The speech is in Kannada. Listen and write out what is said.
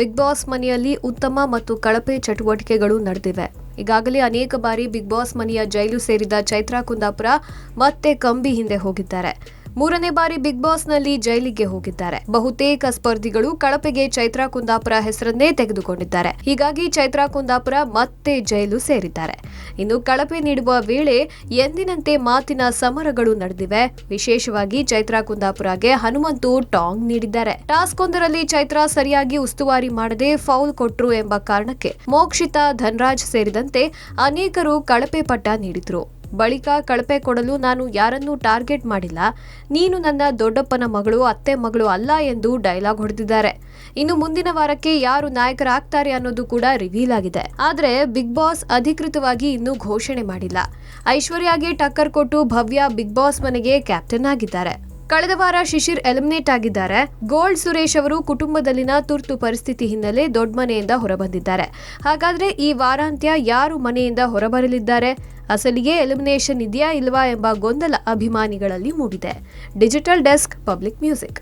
ಬಿಗ್ ಬಾಸ್ ಮನೆಯಲ್ಲಿ ಉತ್ತಮ ಮತ್ತು ಕಳಪೆ ಚಟುವಟಿಕೆಗಳು ನಡೆದಿವೆ. ಈಗಾಗಲೇ ಅನೇಕ ಬಾರಿ ಬಿಗ್ ಬಾಸ್ ಮನೆಯ ಜೈಲು ಸೇರಿದ ಚೈತ್ರಾ ಕುಂದಾಪುರ ಮತ್ತೆ ಕಂಬಿ ಹಿಂದೆ ಹೋಗಿದ್ದಾರೆ. 3ನೇ ಬಾರಿ ಬಿಗ್ ಬಾಸ್ನಲ್ಲಿ ಜೈಲಿಗೆ ಹೋಗಿದ್ದಾರೆ. ಬಹುತೇಕ ಸ್ಪರ್ಧಿಗಳು ಕಳಪೆಗೆ ಚೈತ್ರಾ ಕುಂದಾಪುರ ಹೆಸರನ್ನೇ ತೆಗೆದುಕೊಂಡಿದ್ದಾರೆ. ಹೀಗಾಗಿ ಚೈತ್ರಾ ಕುಂದಾಪುರ ಮತ್ತೆ ಜೈಲು ಸೇರಿದ್ದಾರೆ. ಇನ್ನು ಕಳಪೆ ನೀಡುವ ವೇಳೆ ಎಂದಿನಂತೆ ಮಾತಿನ ಸಮರಗಳು ನಡೆದಿವೆ. ವಿಶೇಷವಾಗಿ ಚೈತ್ರಾ ಕುಂದಾಪುರಗೆ ಹನುಮಂತು ಟಾಂಗ್ ನೀಡಿದ್ದಾರೆ. ಟಾಸ್ಕ್ ಒಂದರಲ್ಲಿ ಚೈತ್ರಾ ಸರಿಯಾಗಿ ಉಸ್ತುವಾರಿ ಮಾಡದೆ ಫೌಲ್ ಕೊಟ್ರು ಎಂಬ ಕಾರಣಕ್ಕೆ ಮೋಕ್ಷಿತಾ, ಧನ್ರಾಜ್ ಸೇರಿದಂತೆ ಅನೇಕರು ಕಳಪೆ ಪಟ್ಟ ನೀಡಿದ್ರು. ಬಳಿಕ ಕಳಪೆ ಕೊಡಲು ನಾನು ಯಾರನ್ನೂ ಟಾರ್ಗೆಟ್ ಮಾಡಿಲ್ಲ, ನೀನು ನನ್ನ ದೊಡ್ಡಪ್ಪನ ಮಗಳು, ಅತ್ತೆ ಮಗಳು ಅಲ್ಲ ಎಂದು ಡೈಲಾಗ್ ಹೊಡೆದಿದ್ದಾರೆ. ಇನ್ನು ಮುಂದಿನ ವಾರಕ್ಕೆ ಯಾರು ನಾಯಕರಾಗ್ತಾರೆ ಅನ್ನೋದು ಕೂಡ ರಿವೀಲ್ ಆಗಿದೆ. ಆದ್ರೆ ಬಿಗ್ ಬಾಸ್ ಅಧಿಕೃತವಾಗಿ ಇನ್ನೂ ಘೋಷಣೆ ಮಾಡಿಲ್ಲ. ಐಶ್ವರ್ಯಾಗೆ ಟಕ್ಕರ್ ಕೊಟ್ಟು ಭವ್ಯ ಬಿಗ್ ಬಾಸ್ ಮನೆಗೆ ಕ್ಯಾಪ್ಟನ್ ಆಗಿದ್ದಾರೆ. ಕಳೆದ ವಾರ ಶಿಶಿರ್ ಎಲಿಮಿನೇಟ್ ಆಗಿದ್ದಾರೆ. ಗೋಲ್ಡ್ ಸುರೇಶ್ ಅವರು ಕುಟುಂಬದಲ್ಲಿನ ತುರ್ತು ಪರಿಸ್ಥಿತಿ ಹಿನ್ನೆಲೆ ದೊಡ್ಡ ಮನೆಯಿಂದ ಹೊರಬಂದಿದ್ದಾರೆ. ಹಾಗಾದ್ರೆ ಈ ವಾರಾಂತ್ಯ ಯಾರು ಮನೆಯಿಂದ ಹೊರಬರಲಿದ್ದಾರೆ? ಅಸಲಿಗೆ ಎಲಿಮಿನೇಷನ್ ಇದೆಯಾ ಇಲ್ವಾ ಎಂಬ ಗೊಂದಲ ಅಭಿಮಾನಿಗಳಲ್ಲಿ ಮೂಡಿದೆ. Digital desk, public music.